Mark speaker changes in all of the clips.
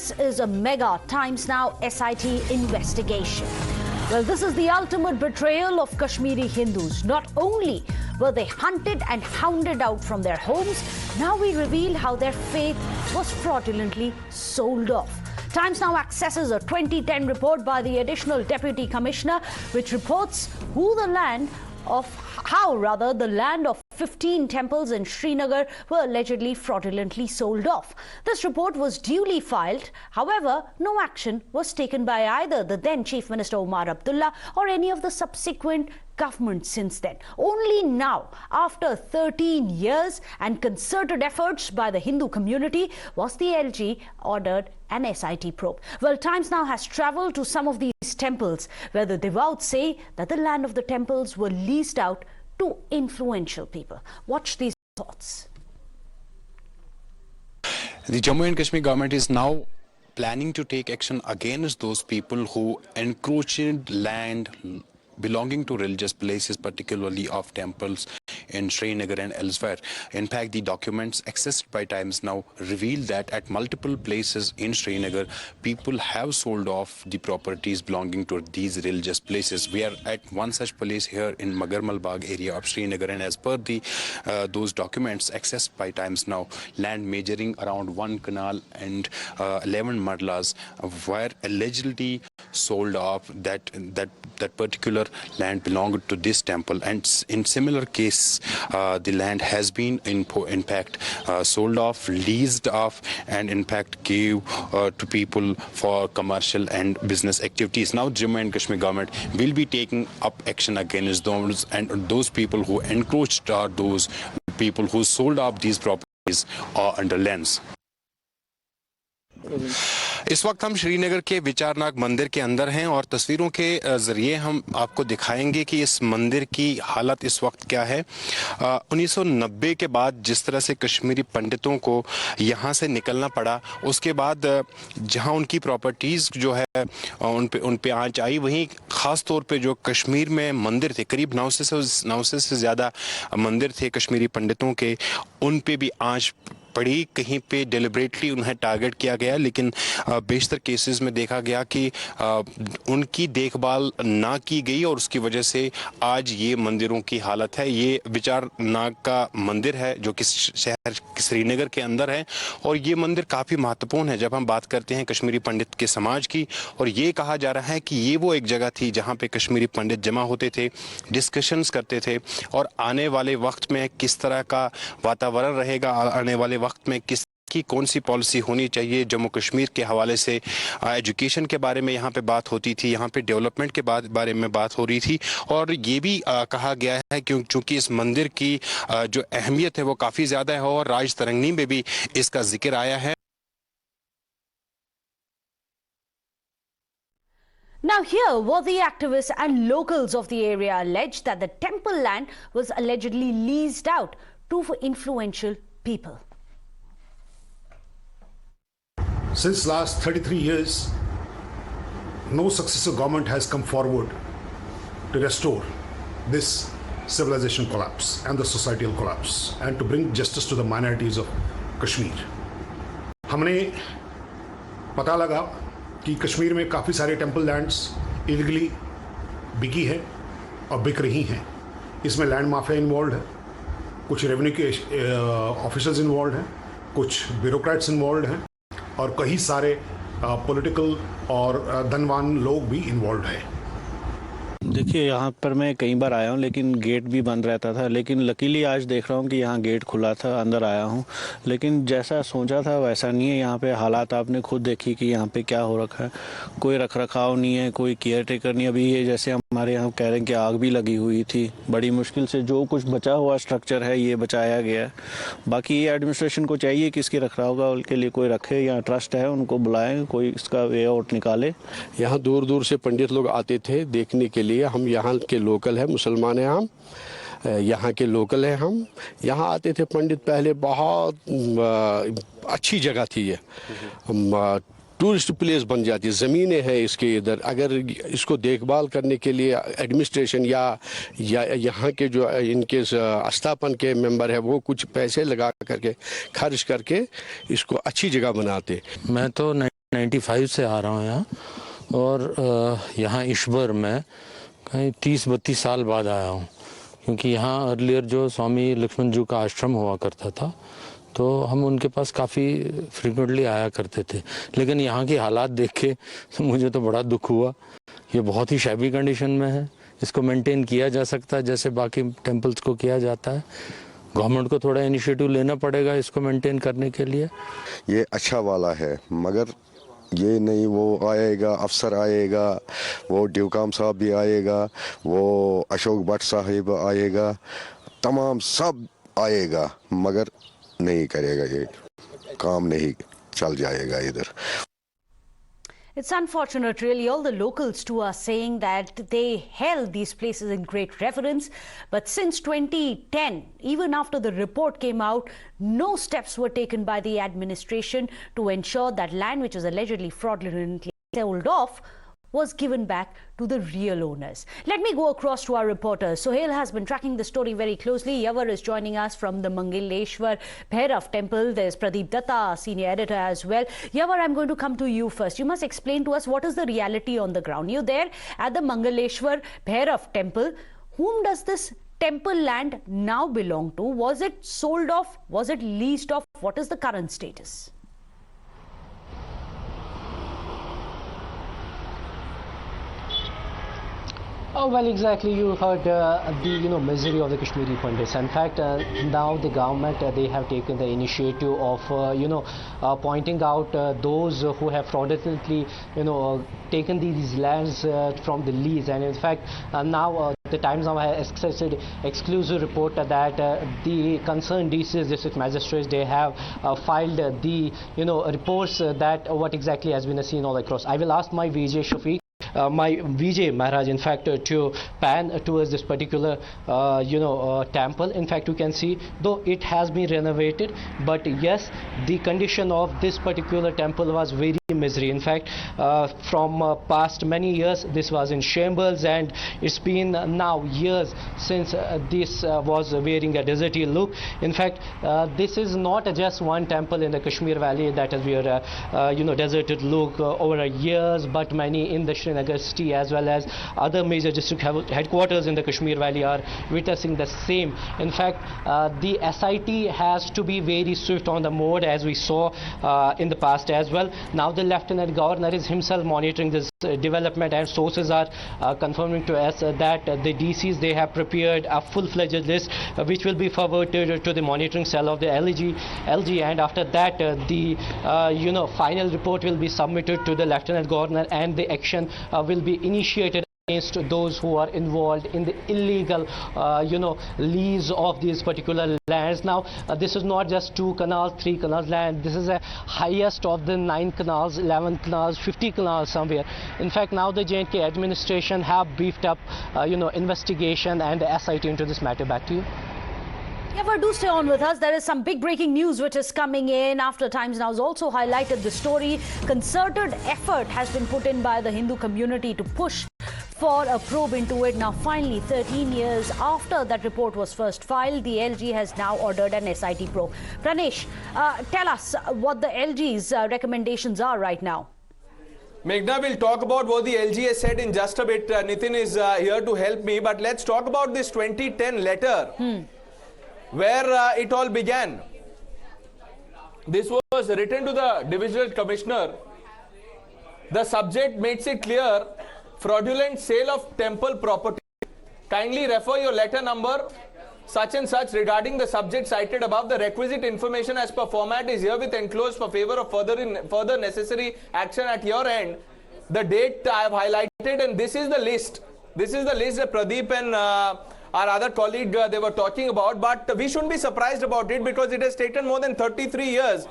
Speaker 1: This is a mega Times Now SIT investigation. Well, this is the ultimate betrayal of Kashmiri Hindus. Not only were they hunted and hounded out from their homes, now we reveal how their faith was fraudulently sold off. Times Now accesses a 2010 report by the Additional Deputy Commissioner, which reports the land of 15 temples in Srinagar were allegedly fraudulently sold off. This report was duly filed. However, no action was taken by either the then Chief Minister Omar Abdullah or any of the subsequent governments since then. Only now, after 13 years and concerted efforts by the Hindu community, was the LG ordered an SIT probe. Well, Times Now has travelled to some of these temples where the devout say that the land of the temples were leased out to influential people. Watch these thoughts.
Speaker 2: The Jammu and Kashmir government is now planning to take action against those people who encroached land belonging to religious places, particularly of temples in Srinagar and elsewhere. In fact, the documents accessed by Times Now reveal that at multiple places in Srinagar, people have sold off the properties belonging to these religious places. We are at one such place here in Magarmal Bagh area of Srinagar, and as per the those documents accessed by Times Now, land measuring around 1 canal and 11 marlas were allegedly sold off. That particular land belonged to this temple, and in similar case the land has been in fact sold off, leased off, and in fact gave to people for commercial and business activities. Now Jammu and Kashmir government will be taking up action against those people who encroached, or those people who sold off these properties under lens. इस वक्त हम श्रीनगर के विचारनाग मंदिर के अंदर हैं और तस्वीरों के जरिए हम आपको दिखाएंगे कि इस मंदिर की हालत इस वक्त क्या है। 1990 के बाद जिस तरह से कश्मीरी पंडितों को यहाँ से निकलना पड़ा, उसके बाद जहाँ उनकी प्रॉपर्टीज़ जो है उन पे आंच आई, वहीं ख़ास तौर पे जो कश्मीर में मंदिर थे, करीब 900 से ज़्यादा मंदिर थे कश्मीरी पंडितों के, उन पे भी आंच पड़ी। कहीं पे डेलिबरेटली उन्हें टारगेट किया गया, लेकिन बेशतर केसेस में देखा गया कि उनकी देखभाल ना की गई और उसकी वजह से आज ये मंदिरों की हालत है। ये विचारनाग का मंदिर है जो कि शहर श्रीनगर के अंदर है, और ये मंदिर काफ़ी महत्वपूर्ण है जब हम बात करते हैं कश्मीरी पंडित के समाज की। और ये कहा जा रहा है कि ये वो एक जगह थी जहाँ पे कश्मीरी पंडित जमा होते थे, डिस्कशंस करते थे, और आने वाले वक्त में किस तरह का वातावरण रहेगा, आने वाले वक्त में किस की कौन सी पॉलिसी होनी चाहिए जम्मू कश्मीर के हवाले से, एजुकेशन के बारे में यहाँ पे बात होती थी, यहाँ पे डेवलपमेंट के बारे में बात हो रही थी। और ये भी कहा गया है क्योंकि इस मंदिर की जो अहमियत है वो काफ़ी ज़्यादा है, और राज तरंगनी में भी इसका जिक्र आया है।
Speaker 1: Now here, what the activists and locals of the area alleged that the temple land was allegedly leased out to influential people.
Speaker 3: Since last 33 years, no successive government has come forward to restore this civilization collapse and the societal collapse, and to bring justice to the minorities of Kashmir. हमने पता लगा कि कश्मीर में काफ़ी सारे temple lands illegally बिकी है और बिक रही हैं। इसमें लैंड माफिया इन्वॉल्व है, कुछ रेवेन्यू के ऑफिसर्स इन्वॉल्व हैं, कुछ ब्यूरोक्रेट्स इन्वॉल्व हैं, और कई सारे पॉलिटिकल और धनवान लोग भी इन्वॉल्व हैं।
Speaker 4: देखिए, यहाँ पर मैं कई बार आया हूँ, लेकिन गेट भी बंद रहता था, लेकिन लकीली आज देख रहा हूँ कि यहाँ गेट खुला था, अंदर आया हूँ। लेकिन जैसा सोचा था वैसा नहीं है। यहाँ पे हालात आपने खुद देखी कि यहाँ पे क्या हो रखा है। कोई रख रखाव नहीं है, कोई केयर टेकर नहीं। अभी ये जैसे हमारे यहाँ कह रहे हैं कि आग भी लगी हुई थी, बड़ी मुश्किल से जो कुछ बचा हुआ स्ट्रक्चर है ये बचाया गया है। बाकी ये एडमिनिस्ट्रेशन को चाहिए कि इसकी रखरखाव का उनके लिए कोई रखे, या ट्रस्ट है उनको बुलाएं, कोई इसका वे आउट निकाले।
Speaker 5: यहाँ दूर दूर से पंडित लोग आते थे देखने के लिए। हम यहाँ के लोकल है, मुसलमान हैं, हम यहाँ के लोकल हैं। हम यहाँ आते थे पंडित, पहले बहुत अच्छी जगह थी ये, टूरिस्ट प्लेस बन जाती, ज़मीनें हैं इसके इधर। अगर इसको देखभाल करने के लिए एडमिनिस्ट्रेशन या यहाँ के जो इनके स्थापन के मेंबर है वो कुछ पैसे लगा करके खर्च करके इसको अच्छी जगह बनाते।
Speaker 6: मैं तो 95 से आ रहा हूँ यहाँ, और यहाँ ईश्वर में कहीं 30-32 साल बाद आया हूँ, क्योंकि यहाँ अर्लियर जो स्वामी लक्ष्मण जी का आश्रम हुआ करता था, तो हम उनके पास काफ़ी फ्रिक्वेंटली आया करते थे। लेकिन यहाँ की हालात देख के मुझे तो बड़ा दुख हुआ। ये बहुत ही शैबी कंडीशन में है। इसको मेंटेन किया जा सकता है जैसे बाकी टेम्पल्स को किया जाता है। गवर्नमेंट को थोड़ा इनिशिएटिव लेना पड़ेगा इसको मेंटेन करने के लिए।
Speaker 7: ये अच्छा वाला है, मगर ये नहीं वो आएगा, अफसर आएगा, वो ड्यूकाम साहब भी आएगा, वो अशोक भट्ट साहिब आएगा, तमाम सब आएगा, मगर नहीं करेगा, ये काम नहीं चल जाएगा इधर।
Speaker 1: It's unfortunate, really. All the locals too are saying that they held these places in great reverence. But since 2010, even after the report came out, no steps were taken by the administration to ensure that land which was allegedly fraudulently sold off was given back to the real owners. Let me go across to our reporter. Sohail has been tracking the story very closely. Yavar is joining us from the Mangaleshwar Bhairav temple. There's Pradeep Datta, senior editor as well. Yavar, I'm going to come to you first. You must explain to us what is the reality on the ground. You're there at the Mangaleshwar Bhairav temple. Whom does this temple land now belong to? Was it sold off? Was it leased off? What is the current status?
Speaker 8: Oh, well, exactly. You heard the misery of the Kashmiri Pandits. In fact, now the government they have taken the initiative of pointing out those who have fraudulently taken these lands from the lease. And in fact, now the Times now has accessed exclusive report that the concerned DCs, district magistrates, they have filed the reports that what exactly has been seen all across. I will ask my VJ Shafiq. My Vijay Maharaj, in fact, to pan towards this particular, temple. In fact, you can see, though it has been renovated, but yes, the condition of this particular temple was very misery. In fact, from past many years, this was in shambles, and it's been now years since this was wearing a deserty look. In fact, this is not just one temple in the Kashmir Valley that has wear a deserted look over years, but many in the Srinagar city as well as other major district headquarters in the Kashmir Valley are witnessing the same. In fact, the SIT has to be very swift on the mode, as we saw in the past as well. Now the Lieutenant Governor is himself monitoring this development, and sources are confirming to us that the DCs they have prepared a full-fledged list which will be forwarded to the monitoring cell of the LG, and after that the final report will be submitted to the Lieutenant Governor, and the action will be initiated against those who are involved in the illegal lease of these particular lands. Now this is not just 2 canals, 3 canals land. This is the highest of the 9 canals, 11 canals, 50 canals somewhere. In fact, now the J&K administration have beefed up investigation and the SIT into this matter. Back to you.
Speaker 1: Yavar, do stay on with us. There is some big breaking news which is coming in after Times Now has also highlighted the story. Concerted effort has been put in by the Hindu community to push for a probe into it. Now, finally, 13 years after that report was first filed, the LG has now ordered an SIT probe. Pranesh, tell us what the LG's recommendations are right now.
Speaker 9: Meghna will talk about what the LG has said in just a bit. Nitin is here to help me, but let's talk about this 2010 letter. Where it all began. This was written to the divisional commissioner. The subject makes it clear: fraudulent sale of temple property. Kindly refer your letter number such and such regarding the subject cited above. The requisite information as per format is herewith enclosed for favor of further necessary action at your end. The date I have highlighted, and this is the list. This is the list that Pradeep and our other colleague they were talking about, but we shouldn't be surprised about it because it has taken more than 33 years,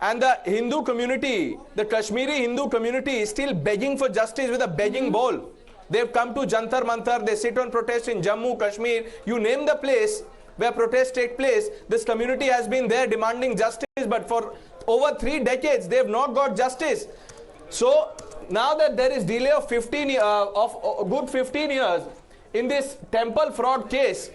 Speaker 9: and the Hindu community, the Kashmiri Hindu community, is still begging for justice with a begging bowl. They've come to Jantar Mantar, they sit on protest in Jammu, Kashmir, you name the place where protests take place. This community has been there demanding justice, but for over 3 decades they have not got justice. So now that there is delay of good 15 years in this temple fraud case,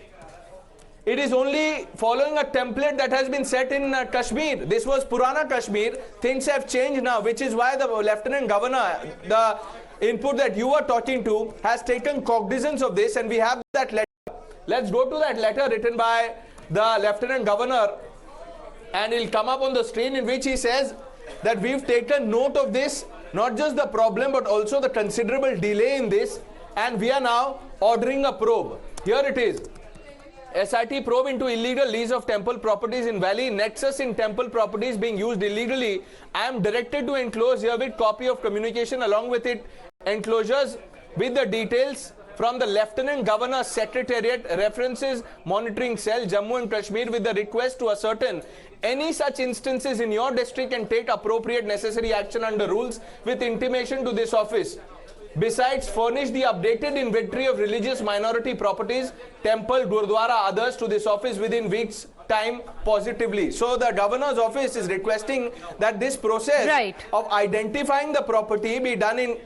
Speaker 9: It is only following a template that has been set in Kashmir. This was Purana Kashmir. Things have changed now, which is why the Lieutenant Governor, the input that you were talking to, has taken cognizance of this, and we have that letter. Let's go to that letter written by the Lieutenant Governor, and it'll come up on the screen, in which he says that we've taken note of this, not just the problem but also the considerable delay in this, and we are now ordering a probe. Here it is. SIT probe into illegal lease of temple properties in Valley, nexus in temple properties being used illegally. I am directed to enclose herewith copy of communication along with it enclosures with the details from the Lieutenant Governor's Secretariat, references monitoring cell, Jammu and Kashmir, with the request to ascertain any such instances in your district and take appropriate necessary action under rules with intimation to this office. Besides, furnish the updated inventory of religious minority properties, temple, gurdwara, others to this office within weeks' time positively. So the governor's office is requesting that this process of identifying the property be done in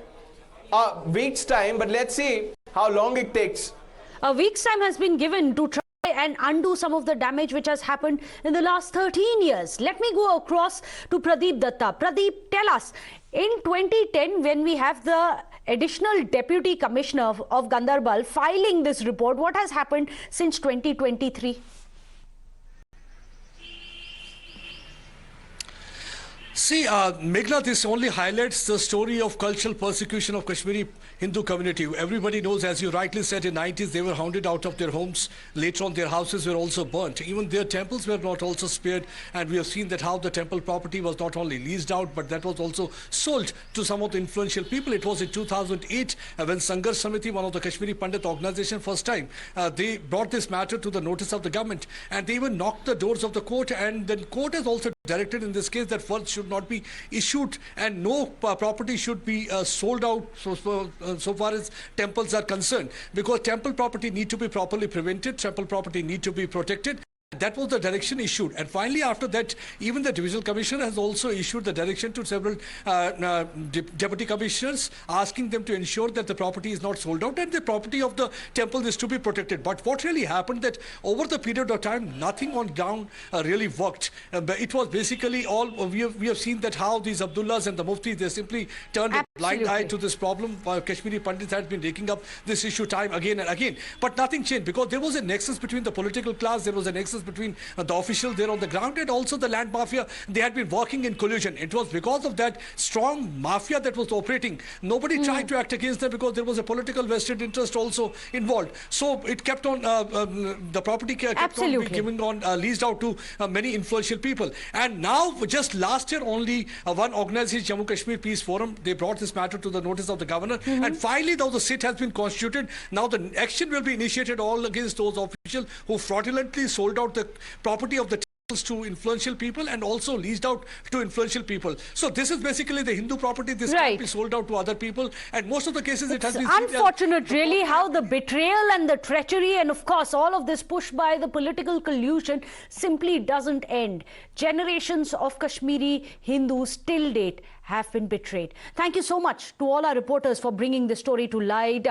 Speaker 9: a week's time, but let's see how long it takes.
Speaker 1: A week's time has been given to try and undo some of the damage which has happened in the last 13 years. Let me go across to Pradeep Datta. Pradeep, tell us, in 2010, when we have the additional Deputy Commissioner of Gandarbal filing this report, what has happened since 2023?
Speaker 10: See, Meghna, this only highlights the story of cultural persecution of Kashmiri Hindu community. Everybody knows, as you rightly said, in the 90s they were hounded out of their homes. Later on, their houses were also burnt. Even their temples were not also spared. And we have seen that how the temple property was not only leased out, but that was also sold to some of the influential people. It was in 2008 when Sanghar Samiti, one of the Kashmiri Pandit organization, first time, they brought this matter to the notice of the government. And they even knocked the doors of the court. And the court has also directed in this case that funds should not be issued and no property should be sold out so far as temples are concerned, because temple property need to be properly prevented, temple property need to be protected. That was the direction issued. And finally, after that, even the Divisional Commissioner has also issued the direction to several Deputy Commissioners, asking them to ensure that the property is not sold out and the property of the temple is to be protected. But what really happened that over the period of time, nothing on ground really worked. It was basically all, we have seen that how these Abdullahs and the Mufti, they simply turned a blind eye to this problem. Kashmiri Pandits had been taking up this issue time again and again. But nothing changed, because there was a nexus between the political class, there was a nexus between the officials there on the ground and also the land mafia. They had been working in collusion. It was because of that strong mafia that was operating. Nobody tried to act against them because there was a political vested interest also involved. So it kept on, the property kept on giving on leased out to many influential people. And now, just last year only, one organization, Jammu Kashmir Peace Forum, they brought this matter to the notice of the governor. And finally, now the sit has been constituted. Now the action will be initiated all against those officials who fraudulently sold out the property of the temples to influential people and also leased out to influential people. So this is basically the Hindu property. This can't be sold out to other people. And most of the cases it has been
Speaker 1: unfortunate really how the betrayal and the treachery and of course all of this pushed by the political collusion simply doesn't end. Generations of Kashmiri Hindus till date have been betrayed. Thank you so much to all our reporters for bringing this story to light.